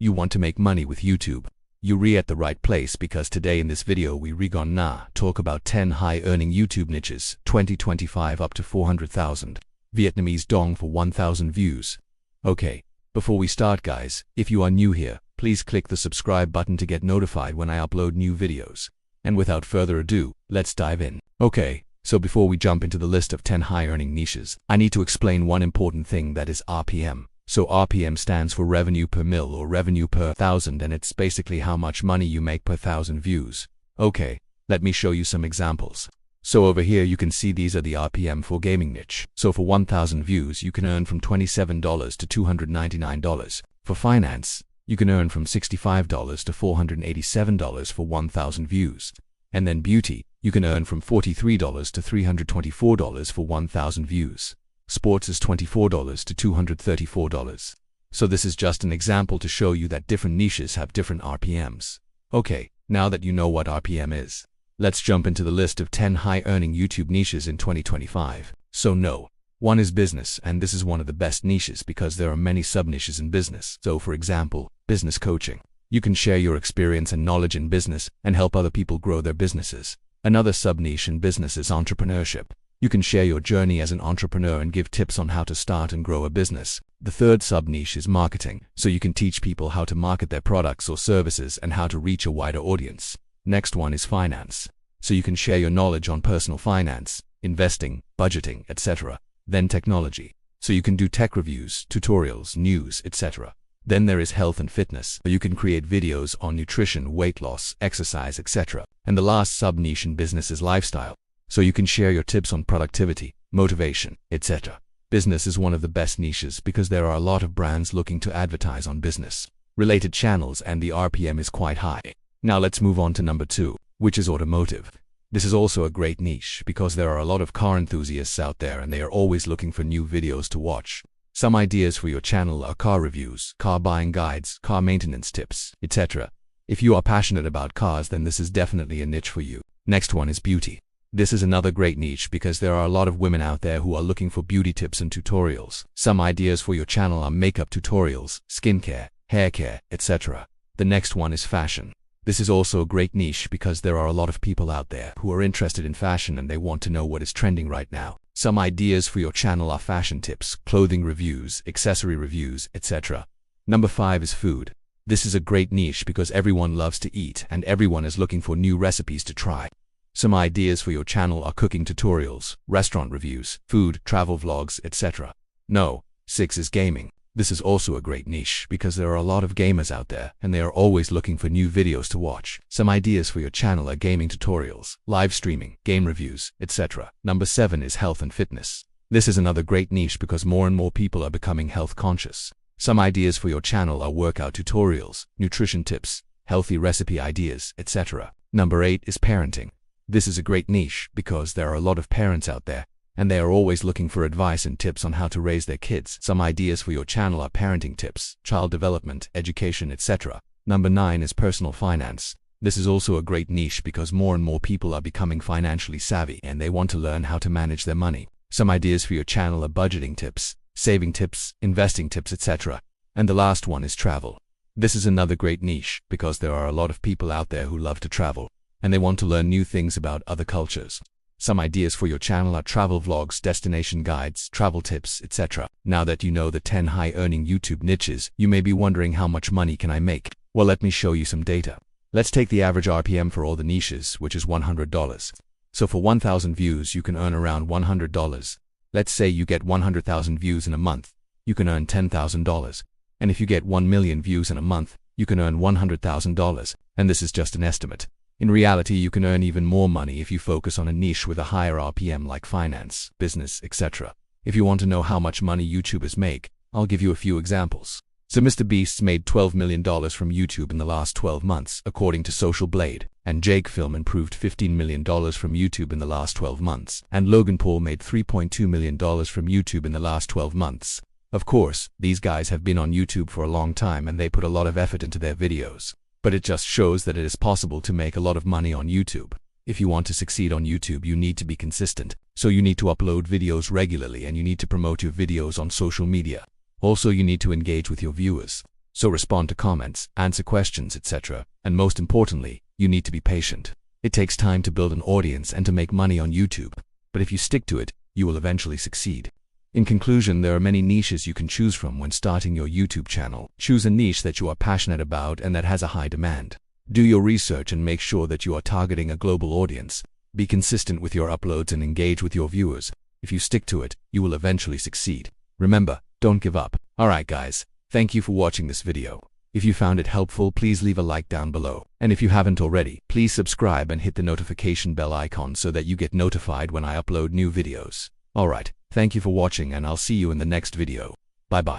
You want to make money with YouTube? You're at the right place, because today in this video we gonna talk about 10 high-earning YouTube niches, 2025 up to 400,000. Vietnamese dong for 1,000 views. Okay, before we start guys, if you are new here, please click the subscribe button to get notified when I upload new videos. And without further ado, let's dive in. Okay, so before we jump into the list of 10 high-earning niches, I need to explain one important thing, that is RPM. So RPM stands for revenue per mille, or revenue per thousand, and it's basically how much money you make per 1,000 views. Okay, let me show you some examples. So over here you can see these are the RPM for gaming niche. So for 1,000 views you can earn from $27 to $299. For finance, you can earn from $65 to $487 for 1,000 views. And then beauty, you can earn from $43 to $324 for 1,000 views. Sports is $24 to $234. So this is just an example to show you that different niches have different RPMs. Okay, now that you know what RPM is, let's jump into the list of 10 high-earning YouTube niches in 2025. So no, one is business, and this is one of the best niches because there are many sub-niches in business. So for example, business coaching. You can share your experience and knowledge in business and help other people grow their businesses. Another sub-niche in business is entrepreneurship. You can share your journey as an entrepreneur and give tips on how to start and grow a business. The third sub-niche is marketing, so you can teach people how to market their products or services and how to reach a wider audience. Next one is finance, so you can share your knowledge on personal finance, investing, budgeting, etc. Then technology, so you can do tech reviews, tutorials, news, etc. Then there is health and fitness, so you can create videos on nutrition, weight loss, exercise, etc. And the last sub-niche in business is lifestyle, so you can share your tips on productivity, motivation, etc. Business is one of the best niches because there are a lot of brands looking to advertise on business-related channels, and the RPM is quite high. Now let's move on to number 2, which is automotive. This is also a great niche because there are a lot of car enthusiasts out there and they are always looking for new videos to watch. Some ideas for your channel are car reviews, car buying guides, car maintenance tips, etc. If you are passionate about cars, then this is definitely a niche for you. Next one is beauty. This is another great niche because there are a lot of women out there who are looking for beauty tips and tutorials. Some ideas for your channel are makeup tutorials, skincare, hair care, etc. The next one is fashion. This is also a great niche because there are a lot of people out there who are interested in fashion and they want to know what is trending right now. Some ideas for your channel are fashion tips, clothing reviews, accessory reviews, etc. Number 5 is food. This is a great niche because everyone loves to eat and everyone is looking for new recipes to try. Some ideas for your channel are cooking tutorials, restaurant reviews, food, travel vlogs, etc. No, 6 is gaming. This is also a great niche because there are a lot of gamers out there and they are always looking for new videos to watch. Some ideas for your channel are gaming tutorials, live streaming, game reviews, etc. Number 7 is health and fitness. This is another great niche because more and more people are becoming health conscious. Some ideas for your channel are workout tutorials, nutrition tips, healthy recipe ideas, etc. Number 8 is parenting. This is a great niche because there are a lot of parents out there and they are always looking for advice and tips on how to raise their kids. Some ideas for your channel are parenting tips, child development, education, etc. Number 9 is personal finance. This is also a great niche because more and more people are becoming financially savvy and they want to learn how to manage their money. Some ideas for your channel are budgeting tips, saving tips, investing tips, etc. And the last one is travel. This is another great niche because there are a lot of people out there who love to travel and they want to learn new things about other cultures. Some ideas for your channel are travel vlogs, destination guides, travel tips, etc. Now that you know the 10 high-earning YouTube niches, you may be wondering how much money can I make? Well, let me show you some data. Let's take the average RPM for all the niches, which is $100. So for 1,000 views, you can earn around $100. Let's say you get 100,000 views in a month, you can earn $10,000. And if you get 1 million views in a month, you can earn $100,000. And this is just an estimate. In reality, you can earn even more money if you focus on a niche with a higher RPM like finance, business, etc. If you want to know how much money YouTubers make, I'll give you a few examples. So Mr. Beast made $12 million from YouTube in the last 12 months, according to Social Blade, and Jake Film improved $15 million from YouTube in the last 12 months, and Logan Paul made $3.2 million from YouTube in the last 12 months. Of course, these guys have been on YouTube for a long time and they put a lot of effort into their videos. But it just shows that it is possible to make a lot of money on YouTube. If you want to succeed on YouTube, you need to be consistent. So you need to upload videos regularly and you need to promote your videos on social media. Also, you need to engage with your viewers. So respond to comments, answer questions, etc. And most importantly, you need to be patient. It takes time to build an audience and to make money on YouTube. But if you stick to it, you will eventually succeed. In conclusion, there are many niches you can choose from when starting your YouTube channel. Choose a niche that you are passionate about and that has a high demand. Do your research and make sure that you are targeting a global audience. Be consistent with your uploads and engage with your viewers. If you stick to it, you will eventually succeed. Remember, don't give up. Alright guys, thank you for watching this video. If you found it helpful, please leave a like down below. And if you haven't already, please subscribe and hit the notification bell icon so that you get notified when I upload new videos. Alright, thank you for watching and I'll see you in the next video. Bye bye.